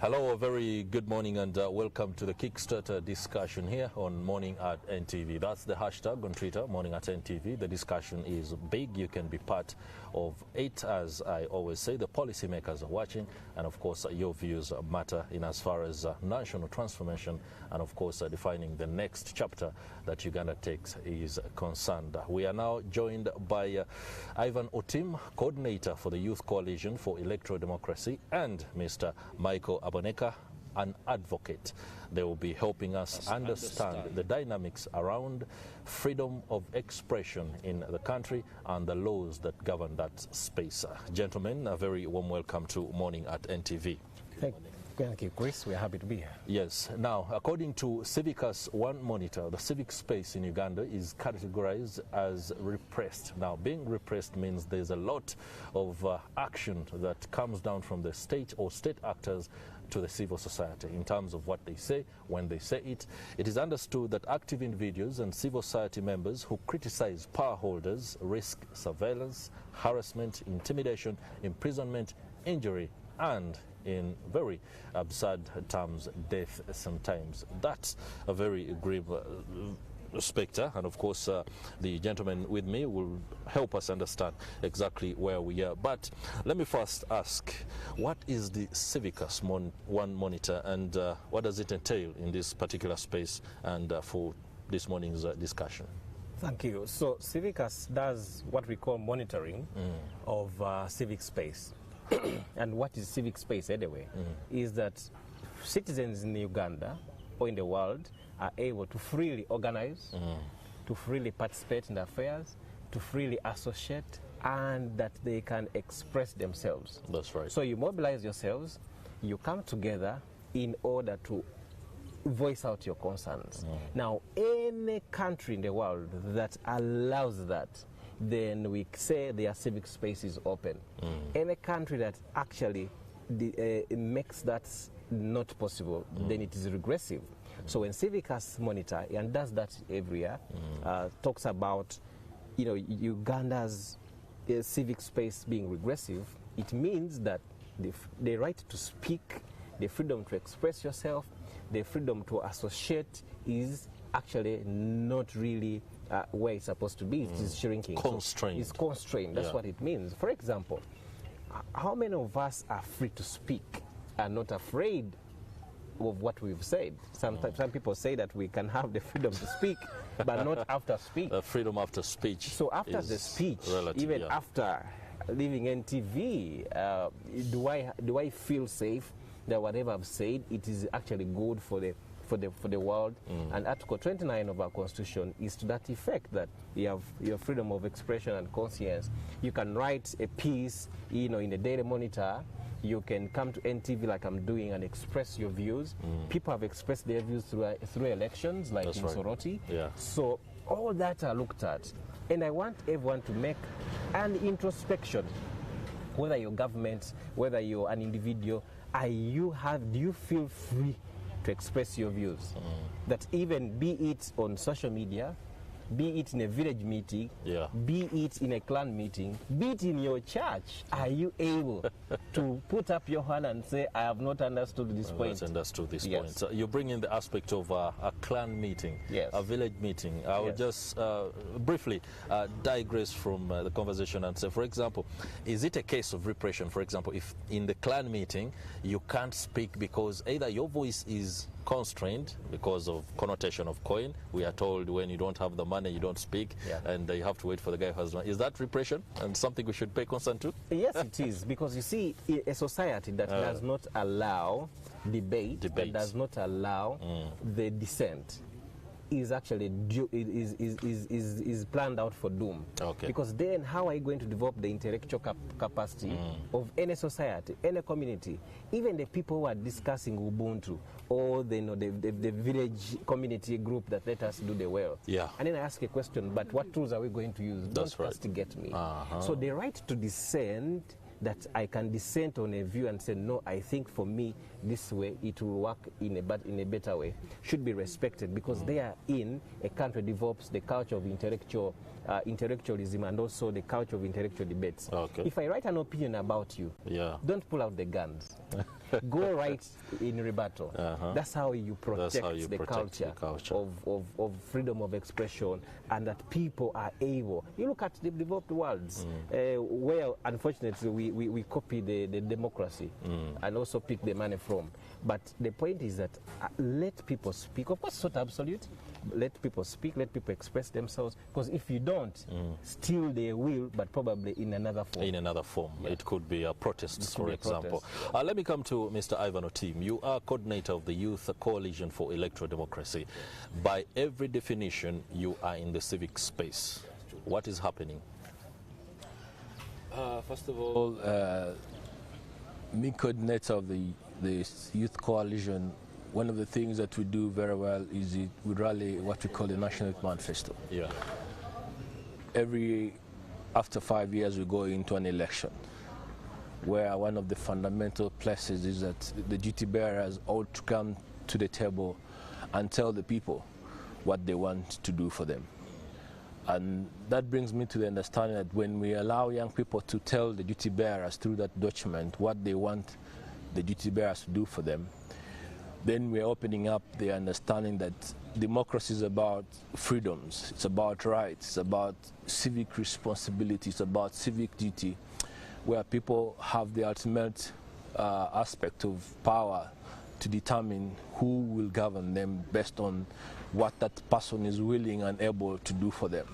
Hello, a very good morning and welcome to the Kickstarter discussion here on Morning at NTV. That's the hashtag on Twitter, Morning at NTV. The discussion is big. You can be part of it. As I always say, the policymakers are watching, and of course your views matter in as far as national transformation and of course defining the next chapter that Uganda takes is concerned. We are now joined by Ivan Otim, coordinator for the Youth Coalition for Electoral Democracy, and Mr. Michael Aboneka, an advocate. They will be helping us understand the dynamics around freedom of expression in the country and the laws that govern that space. Gentlemen, a very warm welcome to Morning at NTV. Thank you, Chris. We're happy to be here. Yes. Now, according to Civicus One Monitor, the civic space in Uganda is categorized as repressed. Now, being repressed means there's a lot of action that comes down from the state or state actors to the civil society in terms of what they say, when they say it. It is understood that active individuals and civil society members who criticize power holders risk surveillance, harassment, intimidation, imprisonment, injury, and in very absurd terms, death sometimes. That's a very grim spectre, and of course the gentleman with me will help us understand exactly where we are. But let me first ask, what is the Civicus One Monitor, and what does it entail in this particular space and for this morning's discussion? Thank you. So Civicus does what we call monitoring of civic space. And what is civic space anyway? Is that citizens in Uganda or in the world are able to freely organize, to freely participate in affairs, to freely associate, and that they can express themselves. That's right. So you mobilize yourselves, you come together in order to voice out your concerns. Now, any country in the world that allows that, then we say their civic space is open. Any country that actually makes that not possible, then it is regressive. So when Civicus monitor, and does that every year, talks about Uganda's civic space being regressive, it means that the right to speak, the freedom to express yourself, the freedom to associate is actually not really where it's supposed to be. It is shrinking. Constrained. So it's constrained. That's what it means. For example, how many of us are free to speak and not afraid of what we've said? Sometimes some people say that we can have the freedom to speak, but not after speech. Freedom after speech. So after the speech, even after leaving NTV, do I feel safe that whatever I've said, it is actually good for the world? And Article 29 of our Constitution is to that effect, that you have your freedom of expression and conscience. You can write a piece, in the Daily Monitor. You can come to NTV like I'm doing and express your views. People have expressed their views through elections, like in Soroti. So all that are looked at, and I want everyone to make an introspection. Whether you're government, whether you're an individual, do you feel free to express your views? That even be it on social media, be it in a village meeting, be it in a clan meeting, be it in your church, are you able to put up your hand and say, I have not understood this point? Understood this point. So you bring in the aspect of a clan meeting, a village meeting. I will just briefly digress from the conversation and say, for example, is it a case of repression? For example, if in the clan meeting you can't speak because either your voice is constrained because of connotation of coin. We are told when you don't have the money, you don't speak, and you have to wait for the guy who has money. Is that repression and something we should pay concern to? Yes, it is, because you see, a society that does not allow debate, that does not allow the dissent, is actually is planned out for doom. Because then how are you going to develop the intellectual capacity of any society, any community, even the people who are discussing Ubuntu or the village community group that let us do the well? And then I ask a question, but what tools are we going to use? Don't castigate me. So the right to dissent, that I can dissent on a view and say, no, I think for me this way it will work in a better way, should be respected, because therein a country develops the culture of intellectualism and also the culture of intellectual debates. If I write an opinion about you, don't pull out the guns. go right in rebuttal. That's how you protect, the culture of freedom of expression, and that people are able. You look at the developed worlds, where unfortunately we copy the democracy and also pick the money from. But the point is that let people speak. Of course, it's not absolute. Let people speak, let people express themselves, because if you don't, still they will, but probably in another form. In another form. Yeah. It could be a protest, for example. Let me come to Mr. Ivan Otim. You are coordinator of the Youth Coalition for Electoral Democracy. By every definition, you are in the civic space. What is happening? First of all, me coordinator of the Youth Coalition, one of the things that we do very well is we rally what we call the National Youth Manifesto. Yeah. After 5 years, we go into an election, where one of the fundamental places is that the duty bearers ought to come to the table and tell the people what they want to do for them. And that brings me to the understanding that when we allow young people to tell the duty bearers through that document what they want the duty bearers to do for them, then we're opening up the understanding that democracy is about freedoms, it's about rights, it's about civic responsibility, it's about civic duty, where people have the ultimate aspect of power to determine who will govern them based on what that person is willing and able to do for them.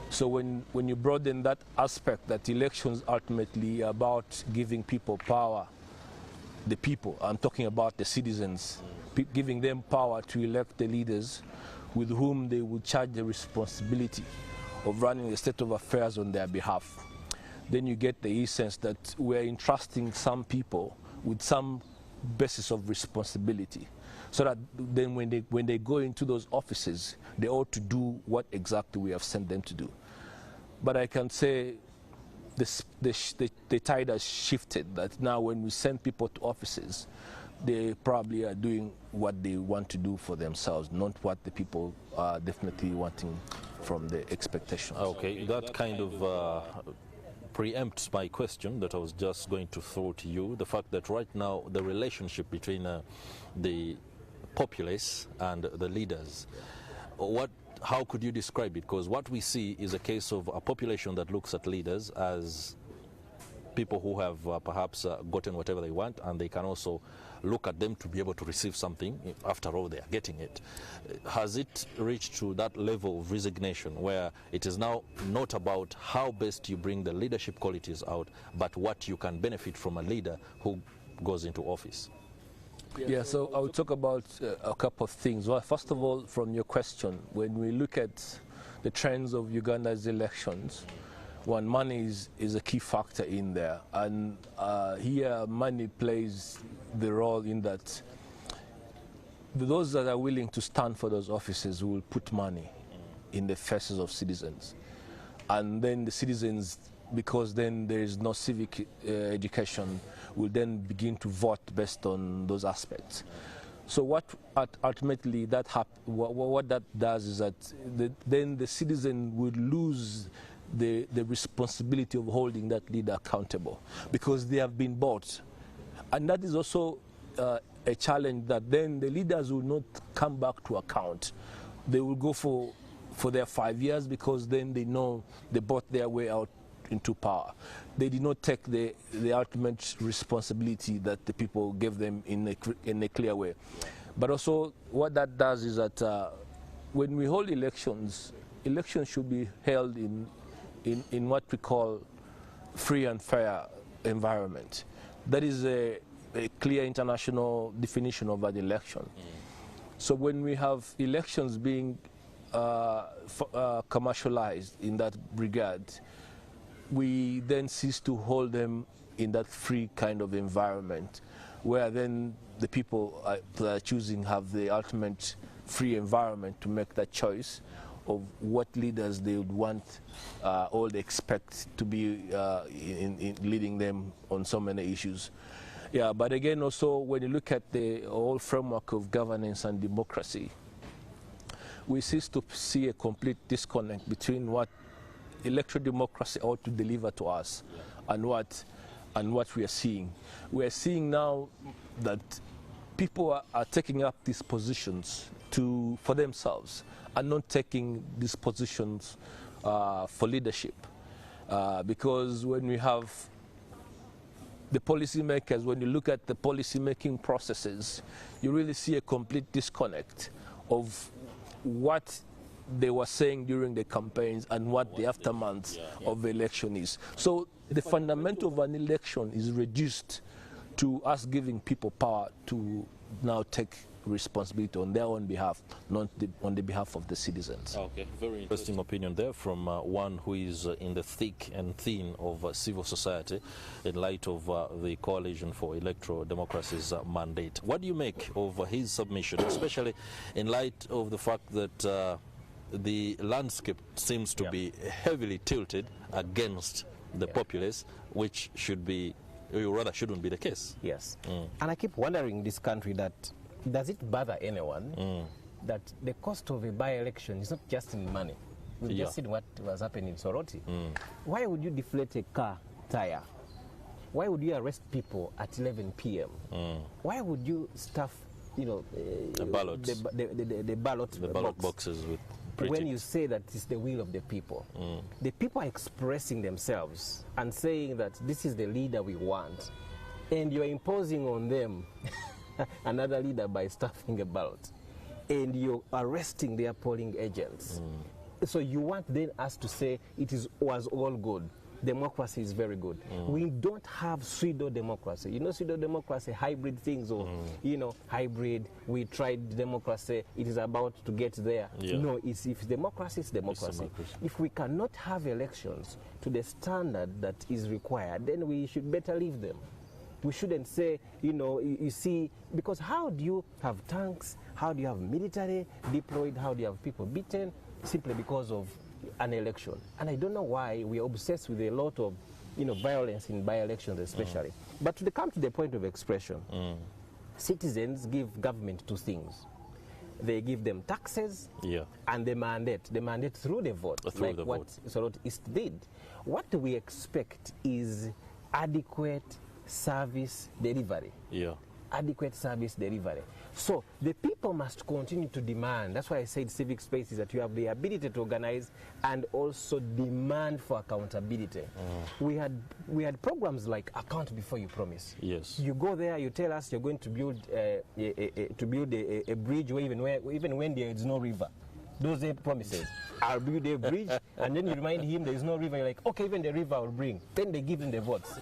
So when you broaden that aspect, that elections ultimately are about giving people power, the people, I'm talking about the citizens, giving them power to elect the leaders with whom they will charge the responsibility of running the state of affairs on their behalf. Then you get the essence that we're entrusting some people with some basis of responsibility, so that then when they go into those offices, they ought to do what exactly we have sent them to do. But I can say the tide has shifted, that now when we send people to offices, they probably are doing what they want to do for themselves, not what the people are definitely wanting from the expectations. Okay, that kind of preempts my question that I was just going to throw to you, the fact that right now the relationship between the populace and the leaders, how could you describe it? Because what we see is a case of a population that looks at leaders as people who have perhaps gotten whatever they want, and they can also look at them to be able to receive something. After all, they are getting it. Has it reached to that level of resignation where it is now not about how best you bring the leadership qualities out, but what you can benefit from a leader who goes into office? Yeah, so I will talk about a couple of things. Well, first of all, from your question, when we look at the trends of Uganda's elections, money is a key factor in there. And here, money plays the role in that those that are willing to stand for those offices will put money in the faces of citizens. And then the citizens, because then there is no civic education, will then begin to vote based on those aspects. So what ultimately what that does is that then the citizen would lose the responsibility of holding that leader accountable, because they have been bought. And that is also a challenge, that then the leaders will not come back to account. They will go for their 5 years, because then they know they bought their way out into power. They did not take the ultimate responsibility that the people gave them in a clear way. But also what that does is that when we hold elections should be held in what we call free and fair environment. That is a clear international definition of an election. So when we have elections being commercialized in that regard, we then cease to hold them in that free kind of environment, where then the people that are choosing have the ultimate free environment to make that choice of what leaders they would want or they expect to be in leading them on so many issues. Yeah, but again, also when you look at the whole framework of governance and democracy, we cease to see a complete disconnect between what electoral democracy ought to deliver to us and what and what we are seeing. We are seeing now that people are taking up these positions for themselves and not taking these positions for leadership. Because when we have the policymakers, when you look at the policy-making processes, you really see a complete disconnect of what they were saying during the campaigns and what the aftermath of the election is. So the fundamental of an election is reduced to us giving people power to now take responsibility on their own behalf, not on the behalf of the citizens. Okay, very interesting opinion there from one who is in the thick and thin of civil society in light of the Coalition for Electoral Democracy's mandate. What do you make of his submission, especially in light of the fact that the landscape seems to be heavily tilted against the populace, which should be, or rather shouldn't be the case? Yes. And I keep wondering in this country that does it bother anyone that the cost of a by-election is not just in money? We've just seen what was happening in Soroti. Why would you deflate a car tire? Why would you arrest people at 11 p.m.? Why would you stuff, the ballot boxes with when you say that it's the will of the people? The people are expressing themselves and saying that this is the leader we want, and you're imposing on them another leader by stuffing a ballot, and you're arresting their polling agents. So you want then us to say was all good. Democracy is very good. We don't have pseudo-democracy. Pseudo-democracy, hybrid things, or, hybrid, we tried democracy, it is about to get there. No, if democracy is democracy. If we cannot have elections to the standard that is required, then we should better leave them. We shouldn't say, you see, because how do you have tanks, how do you have military deployed, how do you have people beaten, simply because of an election? And I don't know why we are obsessed with a lot of, violence in by-elections especially. But to come to the point of expression, citizens give government two things. They give them taxes and the mandate. The mandate through the vote, what Soroti East did. What we expect is adequate service delivery. Adequate service delivery. So the people must continue to demand. That's why I said civic space is that you have the ability to organize and also demand for accountability. We had programs like Account Before You Promise. Yes. You go there, you tell us you're going to build a bridge even when there is no river. Those are promises. I'll build a bridge, and then you remind him there is no river. You're like, okay, even the river will bring. Then they give him the votes.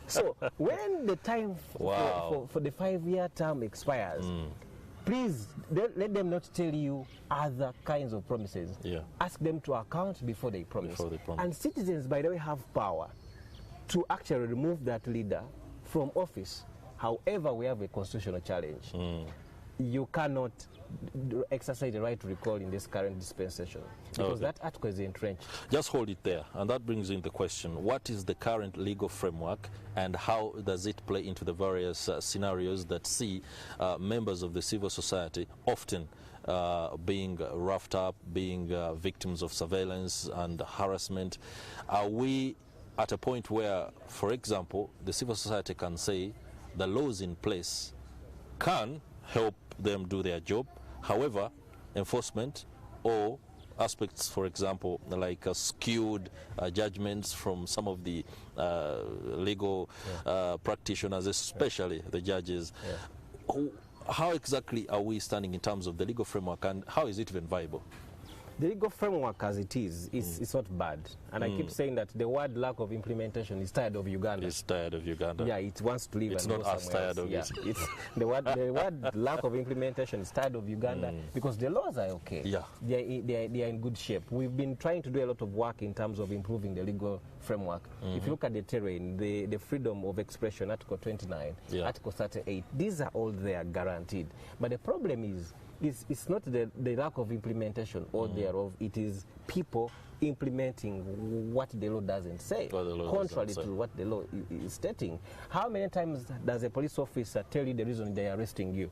So when the time for the 5-year term expires, please let them not tell you other kinds of promises. Ask them to account before they promise. And citizens, by the way, have power to actually remove that leader from office. However, we have a constitutional challenge. You cannot exercise the right to recall in this current dispensation, because that article is entrenched. Just hold it there, and that brings in the question: what is the current legal framework, and how does it play into the various scenarios that see members of the civil society often being roughed up, being victims of surveillance and harassment? Are we at a point where, for example, the civil society can say the laws in place can help them do their job? However, enforcement or aspects, for example, like skewed judgments from some of the legal practitioners, especially the judges, how exactly are we standing in terms of the legal framework, and how is it even viable? The legal framework as it is it's not bad. And I keep saying that the word lack of implementation is tired of Uganda. It's tired of Uganda. Yeah, it wants to leave. It's and not go us tired somewhere of else. it. It's the word lack of implementation is tired of Uganda, because the laws are okay. They are in good shape. We've been trying to do a lot of work in terms of improving the legal framework. If you look at the terrain, the freedom of expression, Article 29, Article 38, these are all there guaranteed. But the problem is it's not the lack of implementation or thereof, it is people implementing what the law doesn't say, contrary to what the law is stating. How many times does a police officer tell you the reason they are arresting you?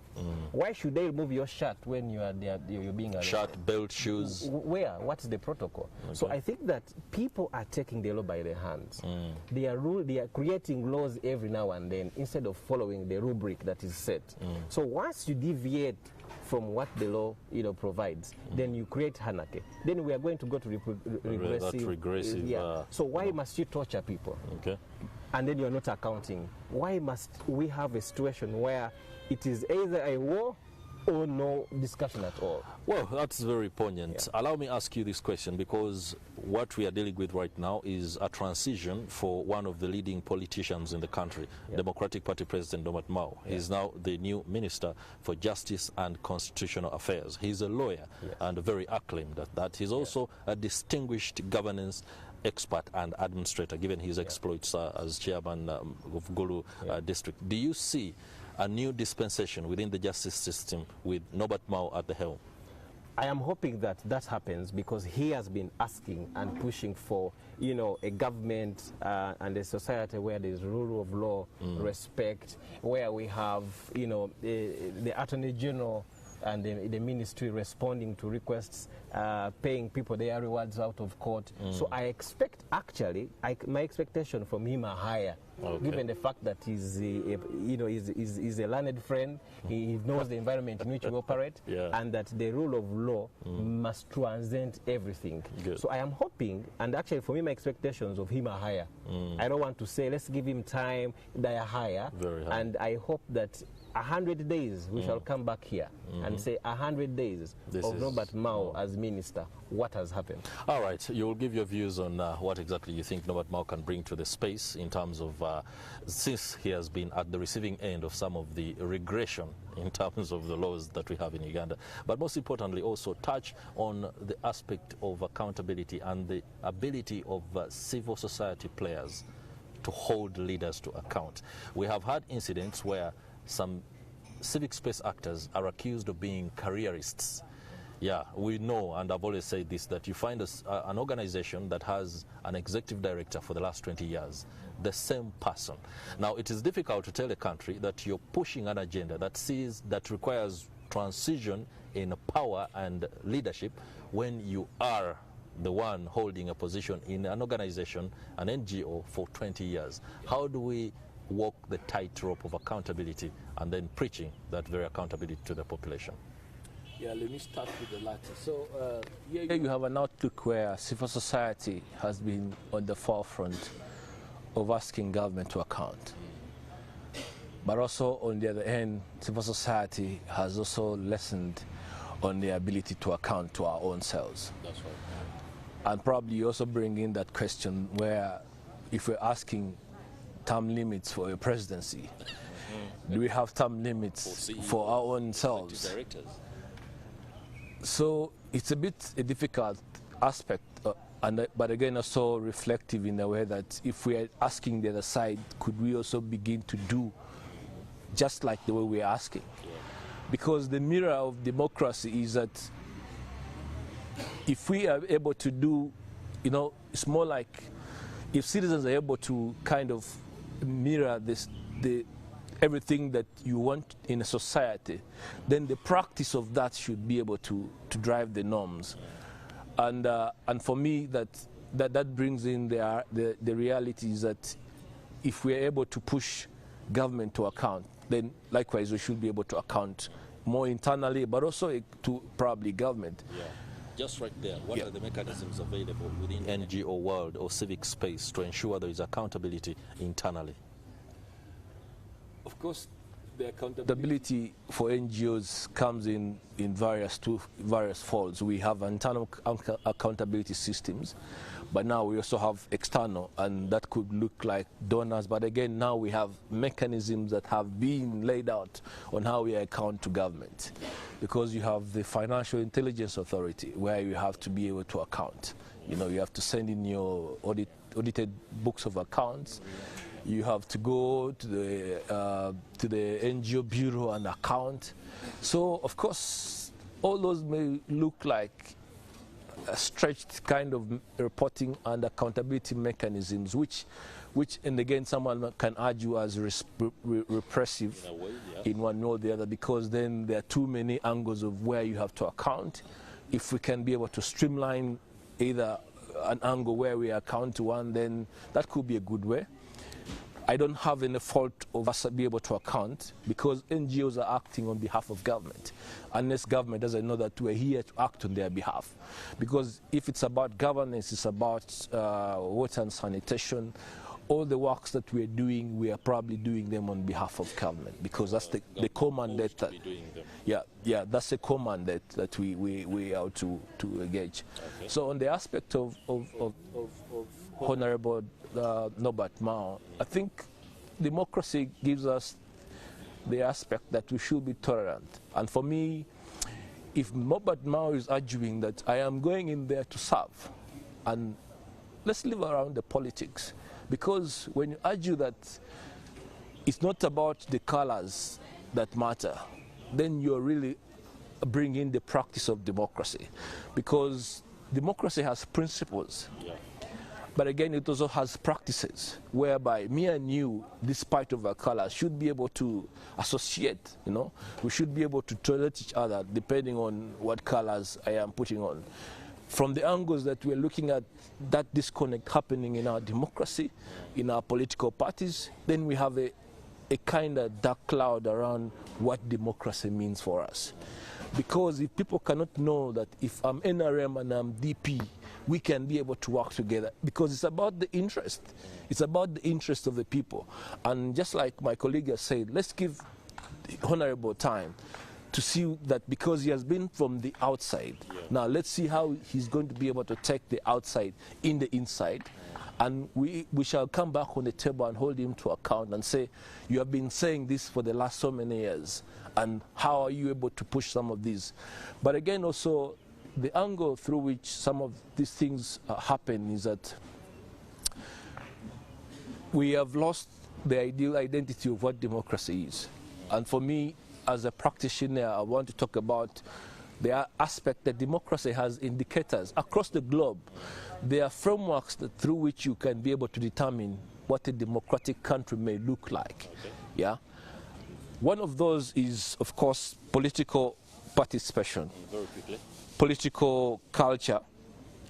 Why should they remove your shirt when you're being arrested? Shirt, belt, shoes. Where? What is the protocol? Okay. So I think that people are taking the law by their hands. They are creating laws every now and then instead of following the rubric that is set. So once you deviate from what the law provides, then you create anarchy. Then we are going to go to regressive. So why must you torture people? Okay. And then you're not accounting. Why must we have a situation where it is either a war or no discussion at all? Well, that's very poignant. Allow me ask you this question, because what we are dealing with right now is a transition for one of the leading politicians in the country, Democratic Party President Norbert Mao. He's now the new Minister for Justice and Constitutional Affairs. He's a lawyer and very acclaimed at that. He's also a distinguished governance expert and administrator, given his exploits as chairman of Gulu district. Do you see a new dispensation within the justice system with Norbert Mao at the helm? I am hoping that that happens, because he has been asking and pushing for, a government and a society where there is rule of law, respect, where we have, the Attorney General and the ministry responding to requests, paying people their rewards out of court. So I expect, actually, my expectation from him are higher, given the fact that he's a learned friend, he knows the environment in which we operate, and that the rule of law must transcend everything. Good. So I am hoping, and actually for me my expectations of him are higher. I don't want to say let's give him time, they are higher. Very high. And I hope that 100 days we shall come back here and say 100 days of Norbert Mao as minister. What has happened? All right, you will give your views on what exactly you think Norbert Mao can bring to the space in terms of, since he has been at the receiving end of some of the regression in terms of the laws that we have in Uganda. But most importantly, also touch on the aspect of accountability and the ability of civil society players to hold leaders to account. We have had incidents where some civic space actors are accused of being careerists. Yeah, we know, and I've always said this, that you find an organization that has an executive director for the last 20 years, the same person. Now, it is difficult to tell a country that you're pushing an agenda that requires transition in power and leadership when you are the one holding a position in an organization, an NGO, for 20 years. How do we walk the tightrope of accountability and then preaching that very accountability to the population? Yeah, let me start with the latter. So here you have an outlook where civil society has been on the forefront of asking government to account. But also, on the other hand, civil society has also lessened on the ability to account to our own selves. That's right. And probably also bring in that question where, if we're asking term limits for a presidency, do we have term limits for our own selves? So it's a bit a difficult aspect, but again also reflective in a way that if we are asking the other side, could we also begin to do just like the way we are asking? Because the mirror of democracy is that if we are able to do, it's more like if citizens are able to kind of mirror everything that you want in a society, then the practice of that should be able to drive the norms. And for me, that brings in the reality is that if we are able to push government to account, then likewise we should be able to account more internally, but also to probably government. Yeah. Just right there, what are the mechanisms available within NGO world or civic space to ensure there is accountability internally? Of course, the accountability for NGOs comes in various folds. We have internal accountability systems, but now we also have external, and that could look like donors. But again, now we have mechanisms that have been laid out on how we account to government, because you have the Financial Intelligence Authority, where you have to be able to account. You have to send in your audited books of accounts. You have to go to the NGO bureau and account. So, of course, all those may look like stretched kind of reporting and accountability mechanisms, which and again someone can argue as repressive in a way, yeah, in one way or the other, because then there are too many angles of where you have to account. If we can be able to streamline either an angle where we account to one, then that could be a good way. I don't have any fault of us be able to account, because NGOs are acting on behalf of government, unless government doesn't know that we're here to act on their behalf. Because if it's about governance, it's about water and sanitation, all the works that we're doing, we are probably doing them on behalf of government, because that's the core mandate that, yeah, that's the core mandate that we are to engage. Okay. So on the aspect of Honorable Norbert Mao, I think democracy gives us the aspect that we should be tolerant. And for me, if Norbert Mao is arguing that I am going in there to serve, and let's leave around the politics, because when you argue that it's not about the colors that matter, then you're really bringing the practice of democracy, because democracy has principles. Yeah. But again, it also has practices whereby me and you, despite of our colors, should be able to associate, you know. We should be able to tolerate each other depending on what colors I am putting on. From the angles that we're looking at that disconnect happening in our democracy, in our political parties, then we have a kind of dark cloud around what democracy means for us. Because if people cannot know that if I'm NRM and I'm DP, we can be able to work together, because it's about the interest. It's about the interest of the people. And just like my colleague has said, let's give the Honorable time to see that, because he has been from the outside. Yeah. Now let's see how he's going to be able to take the outside in the inside. And we shall come back on the table and hold him to account and say, you have been saying this for the last so many years, and how are you able to push some of these? But again, also, the angle through which some of these things happen is that we have lost the ideal identity of what democracy is. And for me, as a practitioner, I want to talk about the aspect that democracy has indicators across the globe. There are frameworks through which you can be able to determine what a democratic country may look like. Okay. Yeah. One of those is, of course, political participation. Very quickly. Political culture.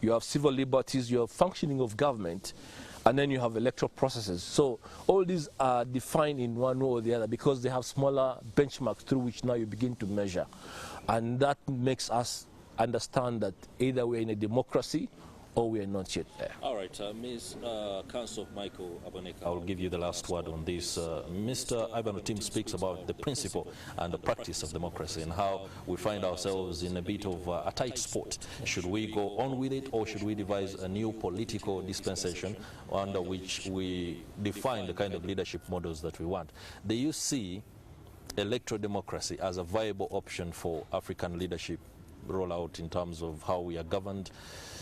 You have civil liberties, you have functioning of government, and then you have electoral processes. So all these are defined in one way or the other, because they have smaller benchmarks through which now you begin to measure. And that makes us understand that either we're in a democracy or we are not yet there. All right, Ms. Council Michael Aboneka, I'll give you the last word on this. Mr. Ivan Otim speaks about the principle and the practice of democracy and how we find ourselves in a bit of a tight spot. Should we go on with it, or should we devise a new political dispensation under which we define the kind of leadership models that we want? Do you see electoral democracy as a viable option for African leadership rollout in terms of how we are governed,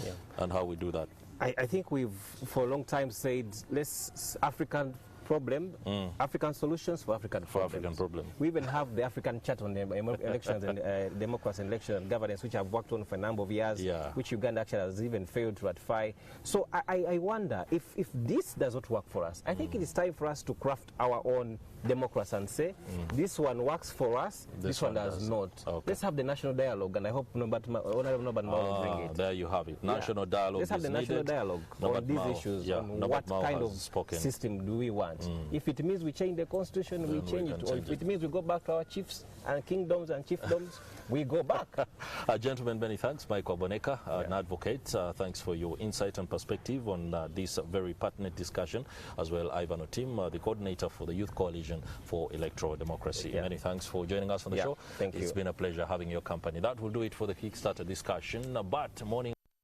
yeah, and how we do that? I think we've for a long time said, let's African problem, African solutions for African problems. We even have the African Chat on the elections and democracy and election and governance, which I've worked on for a number of years, yeah, which Uganda actually has even failed to ratify. So I wonder if this does not work for us. I think it is time for us to craft our own democracy and say, this one works for us, this one does not. Okay. Let's have the national dialogue, and I hope Norbert Mao will bring it. There you have it. National dialogue. Let's have the national dialogue on these issues, on what kind of system do we want. If it means we change the constitution, we change it. Or if it means we go back to our chiefs and kingdoms and chiefdoms, we go back. Gentlemen, many thanks. Michael Aboneka, an advocate. Thanks for your insight and perspective on this very pertinent discussion. As well, Ivan Otim, the coordinator for the Youth Coalition for Electoral Democracy. Yeah. Many thanks for joining us on the show. Thank you. It's been a pleasure having your company. That will do it for the Kickstarter discussion. But morning